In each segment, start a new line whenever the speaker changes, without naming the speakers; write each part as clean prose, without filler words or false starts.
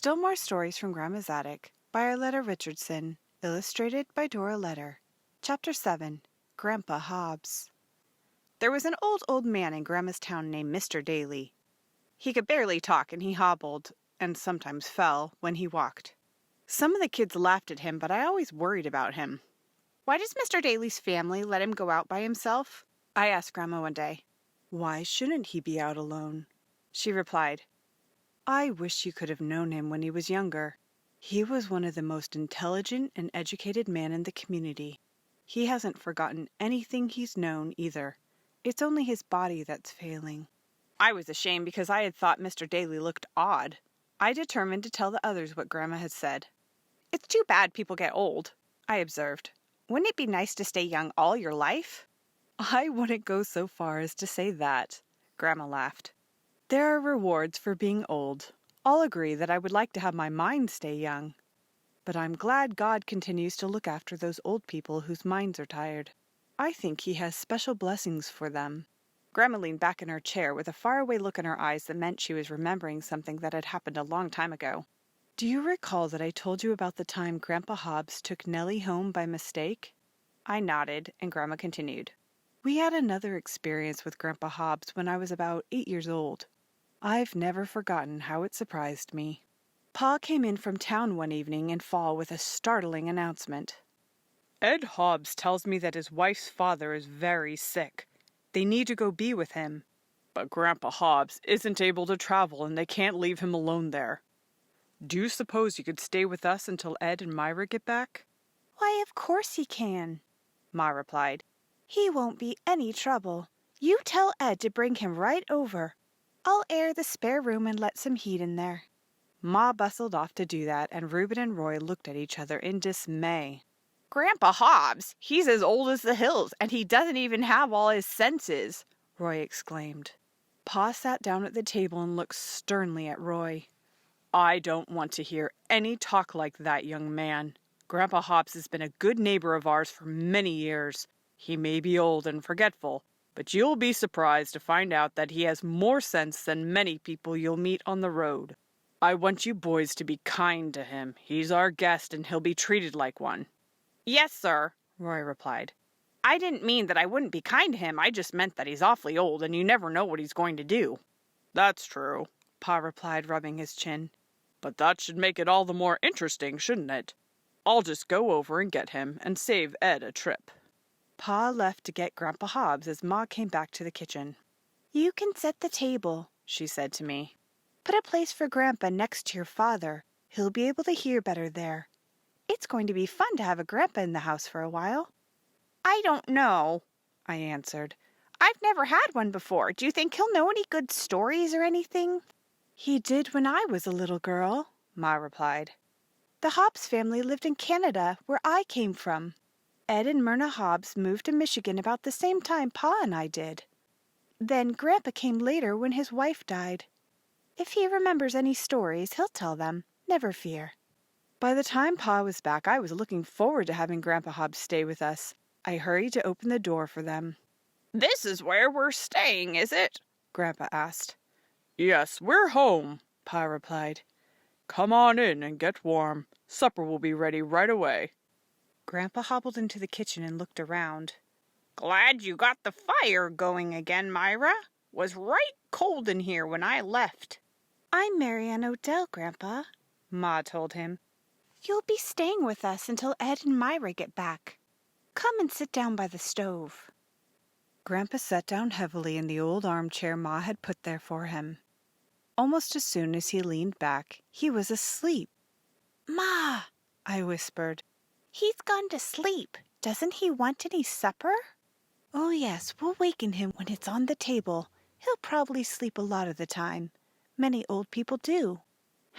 Still more stories from Grandma's Attic by Arleta Richardson, illustrated by Dora. Chapter 7, Grandpa Hobbs. There was an old man in Grandma's town named Mr. Daly. He could barely talk and he hobbled, and sometimes fell, when he walked. Some of the kids laughed at him, but I always worried about him. "Why does Mr. Daly's family let him go out by himself?" I asked Grandma one day. "Why shouldn't he be out alone?" she replied. "I wish you could have known him when he was younger. He was one of the most intelligent and educated men in the community. He hasn't forgotten anything he's known, either. It's only his body that's failing." I was ashamed because I had thought Mr. Daly looked odd. I determined to tell the others what Grandma had said. "It's too bad people get old," I observed. "Wouldn't it be nice to stay young all your life?" "I wouldn't go so far as to say that," Grandma laughed. "There are rewards for being old. I'll agree that I would like to have my mind stay young. But I'm glad God continues to look after those old people whose minds are tired. I think He has special blessings for them." Grandma leaned back in her chair with a faraway look in her eyes that meant she was remembering something that had happened a long time ago. "Do you recall that I told you about the time Grandpa Hobbs took Nellie home by mistake?" I nodded, and Grandma continued. "We had another experience with Grandpa Hobbs when I was about 8 years old. I've never forgotten how it surprised me. Pa came in from town one evening in fall with a startling announcement. "Ed Hobbs tells me that his wife's father is very sick. They need to go be with him. But Grandpa Hobbs isn't able to travel and they can't leave him alone there. Do you suppose you could stay with us until Ed and Myra get back?" "Why, of course he can," Ma replied. "He won't be any trouble. You tell Ed to bring him right over. I'll air the spare room and let some heat in there." Ma bustled off to do that, and Reuben and Roy looked at each other in dismay. "Grandpa Hobbs, he's as old as the hills, and he doesn't even have all his senses," Roy exclaimed. Pa sat down at the table and looked sternly at Roy. "I don't want to hear any talk like that, young man. Grandpa Hobbs has been a good neighbor of ours for many years. He may be old and forgetful, but you'll be surprised to find out that he has more sense than many people you'll meet on the road. I want you boys to be kind to him. He's our guest and he'll be treated like one." "Yes, sir," Roy replied. "I didn't mean that I wouldn't be kind to him. I just meant that he's awfully old and you never know what he's going to do." "That's true," Pa replied, rubbing his chin. "But that should make it all the more interesting, shouldn't it? I'll just go over and get him and save Ed a trip." Pa left to get Grandpa Hobbs as Ma came back to the kitchen. "You can set the table," she said to me. "Put a place for Grandpa next to your father. He'll be able to hear better there. It's going to be fun to have a Grandpa in the house for a while." "I don't know," I answered. "I've never had one before. Do you think he'll know any good stories or anything?" "He did when I was a little girl," Ma replied. "The Hobbs family lived in Canada, where I came from. Ed and Myrna Hobbs moved to Michigan about the same time Pa and I did. Then Grandpa came later when his wife died. If he remembers any stories, he'll tell them. Never fear." By the time Pa was back, I was looking forward to having Grandpa Hobbs stay with us. I hurried to open the door for them. "This is where we're staying, is it?" Grandpa asked. "Yes, we're home," Pa replied. "Come on in and get warm. Supper will be ready right away." Grandpa hobbled into the kitchen and looked around. "Glad you got the fire going again, Myra. Was right cold in here when I left." "I'm Marianne Odell, Grandpa," Ma told him. "You'll be staying with us until Ed and Myra get back. Come and sit down by the stove." Grandpa sat down heavily in the old armchair Ma had put there for him. Almost as soon as he leaned back, he was asleep. "Ma," I whispered. "He's gone to sleep. Doesn't he want any supper?" "Oh, yes, we'll waken him when it's on the table. He'll probably sleep a lot of the time. Many old people do."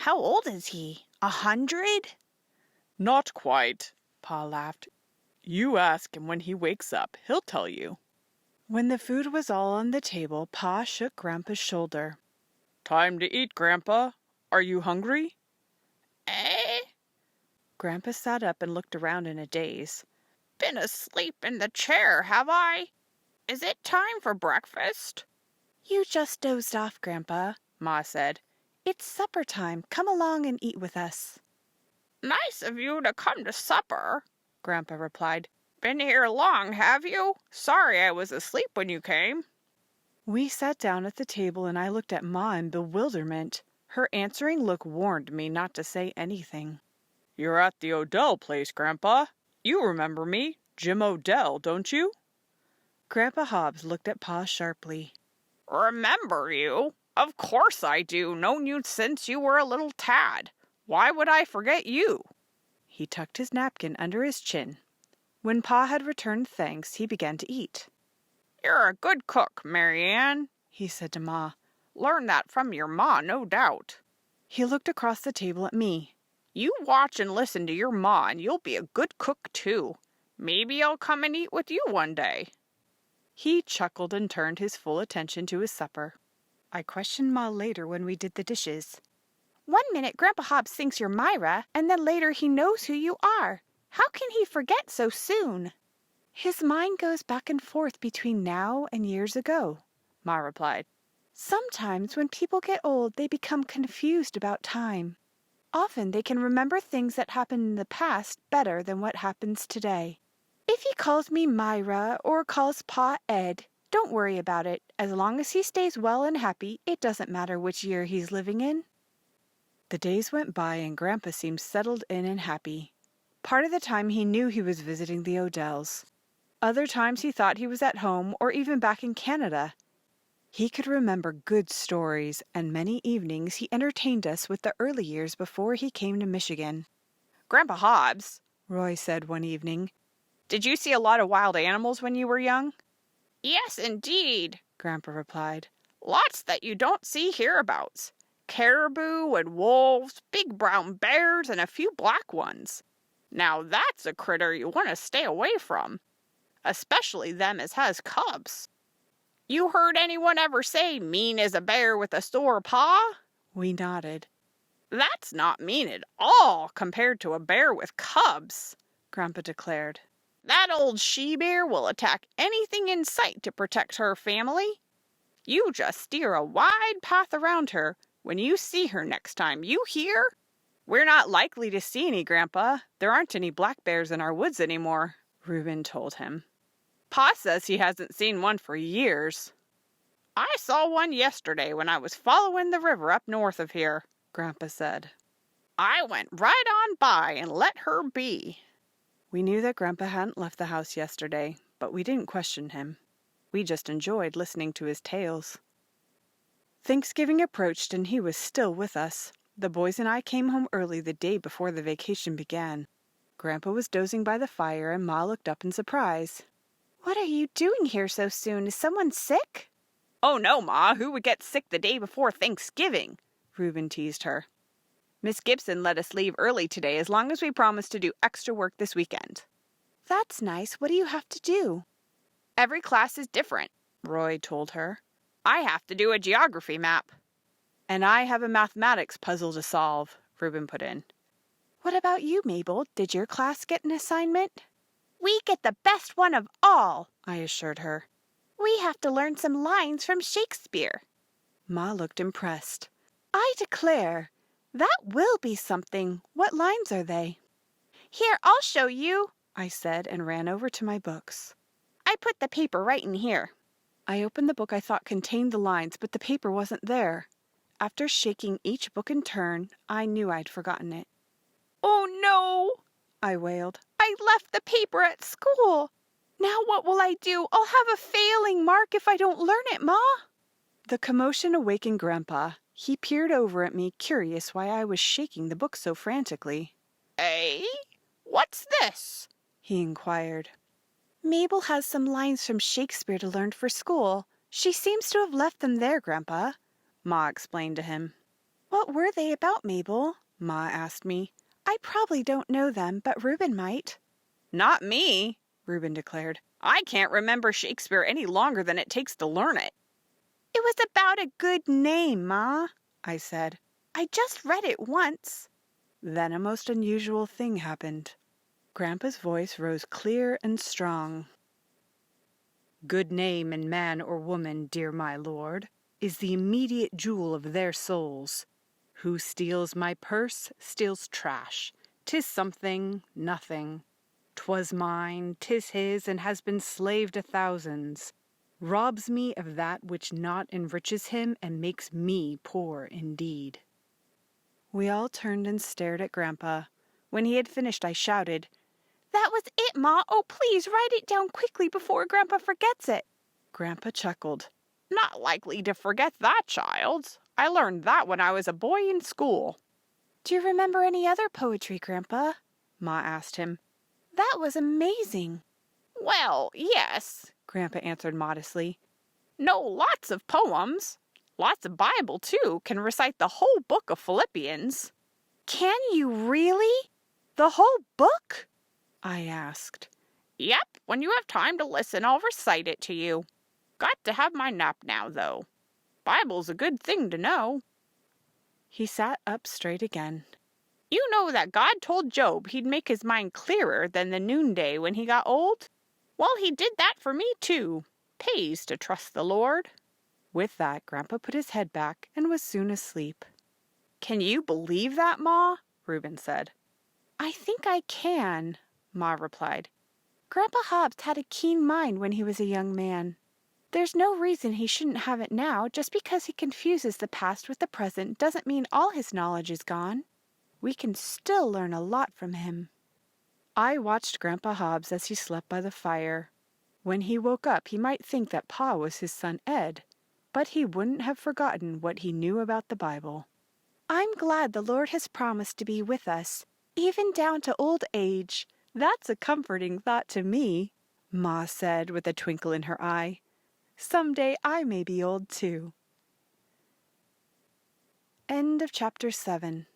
"How old is he? 100?" "Not quite," Pa laughed. "You ask him when he wakes up. He'll tell you." When the food was all on the table, Pa shook Grandpa's shoulder. "Time to eat, Grandpa. Are you hungry?" "Eh?" Grandpa sat up and looked around in a daze. "Been asleep in the chair, have I? Is it time for breakfast?" "You just dozed off, Grandpa," Ma said. It's supper time. Come along and eat with us."
"Nice of you to come to supper," Grandpa replied. "Been here long, have you? Sorry I was asleep when you came."
We sat down at the table and I looked at Ma in bewilderment. Her answering look warned me not to say anything.
"You're at the Odell place, Grandpa. You remember me, Jim Odell, don't you?"
Grandpa Hobbs looked at Pa sharply.
"Remember you? Of course I do. Known you since you were a little tad. Why would I forget you?"
He tucked his napkin under his chin. When Pa had returned thanks, he began to eat.
"You're a good cook, Mary Ann," he said to Ma. "Learned that from your ma, no doubt."
He looked across the table at me.
"You watch and listen to your ma, and you'll be a good cook, too. Maybe I'll come and eat with you one day."
He chuckled and turned his full attention to his supper. I questioned Ma later when we did the dishes. "One minute Grandpa Hobbs thinks you're Myra, and then later he knows who you are. How can he forget so soon?" "His mind goes back and forth between now and years ago," Ma replied. "Sometimes when people get old, they become confused about time. Often they can remember things that happened in the past better than what happens today. If he calls me Myra or calls Pa Ed, don't worry about it. As long as he stays well and happy, it doesn't matter which year he's living in." The days went by and Grandpa seemed settled in and happy. Part of the time he knew he was visiting the Odells. Other times he thought he was at home or even back in Canada. He could remember good stories, and many evenings he entertained us with the early years before he came to Michigan.
"Grandpa Hobbs,"
Roy said one evening,
"did you see a lot of wild animals when you were young?" "Yes, indeed," Grandpa replied. "Lots that you don't see hereabouts. Caribou and wolves, big brown bears, and a few black ones. Now that's a critter you want to stay away from, especially them as has cubs. You heard anyone ever say mean as a bear with a sore paw?"
We nodded.
"That's not mean at all compared to a bear with cubs," Grandpa declared. "That old she-bear will attack anything in sight to protect her family. You just steer a wide path around her when you see her next time, you hear?"
"We're not likely to see any, Grandpa. There aren't any black bears in our woods anymore," Reuben told him. "Pa says he hasn't seen one for years."
"I saw one yesterday when I was following the river up north of here," Grandpa said. "I went right on by and let her be."
We knew that Grandpa hadn't left the house yesterday, but we didn't question him. We just enjoyed listening to his tales. Thanksgiving approached and he was still with us. The boys and I came home early the day before the vacation began. Grandpa was dozing by the fire and Ma looked up in surprise. "What are you doing here so soon? Is someone sick?"
"Oh no, Ma, who would get sick the day before Thanksgiving?" Reuben teased her. "Miss Gibson let us leave early today as long as we promised to do extra work this weekend."
"That's nice. What do you have to do?"
"Every class is different," Roy told her. "I have to do a geography map."
"And I have a mathematics puzzle to solve," Reuben put in. "What about you, Mabel? Did your class get an assignment?"
"We get the best one of all,"
I assured her.
"We have to learn some lines from Shakespeare."
Ma looked impressed.
"I declare,
that will be something. What lines are they?"
"Here, I'll show you,"
I said and ran over to my books.
"I put the paper right in here."
I opened the book I thought contained the lines, but the paper wasn't there. After shaking each book in turn, I knew I'd forgotten it.
"Oh no,"
I wailed.
"I left the paper at school. Now what will I do? I'll have a failing mark if I don't learn it, Ma."
The commotion awakened Grandpa. He peered over at me, curious why I was shaking the book so frantically.
"Eh? What's this?"
he inquired.
"Mabel has some lines from Shakespeare to learn for school.
She seems to have left them there, Grandpa," Ma explained to him. "What were they about, Mabel?" Ma asked me. "I probably don't know them, but Reuben might."
"Not me," Reuben declared. "I can't remember Shakespeare any longer than it takes to learn it."
"It was about a good name, Ma,"
I said.
"I just read it once."
Then a most unusual thing happened. Grandpa's voice rose clear and strong. "Good name in man or woman, dear my lord, is the immediate jewel of their souls. Who steals my purse steals trash. 'Tis something, nothing. 'Twas mine, 'tis his, and has been slave to thousands. Robs me of that which not enriches him, and makes me poor indeed. We all turned and stared at Grandpa. When he had finished, I shouted,
That was it, Ma. Oh, please write it down quickly before Grandpa forgets it.
Grandpa chuckled.
Not likely to forget that, child. I learned that when I was a boy in school.
Do you remember any other poetry, Grandpa?
Ma asked him.
That was amazing.
Well, yes,
Grandpa answered modestly.
know lots of poems. Lots of Bible, too. Can recite the whole book of Philippians.
Can you really? The whole book?
I asked.
Yep, when you have time to listen, I'll recite it to you. Got to have my nap now, though. Bible's a good thing to know.
He sat up straight again.
You know that God told Job he'd make his mind clearer than the noonday when he got old? Well, he did that for me, too. Pays to trust the Lord.
With that, Grandpa put his head back and was soon asleep.
Can you believe that, Ma? Reuben said.
I think I can, Ma replied. Grandpa Hobbs had a keen mind when he was a young man. There's no reason he shouldn't have it now. Just because he confuses the past with the present doesn't mean all his knowledge is gone. We can still learn a lot from him.
I watched Grandpa Hobbs as he slept by the fire. When he woke up, he might think that Pa was his son Ed, but he wouldn't have forgotten what he knew about the Bible.
I'm glad the Lord has promised to be with us, even down to old age.
That's a comforting thought to me, Ma said with a twinkle in her eye. Someday I may be old too. End of chapter 7.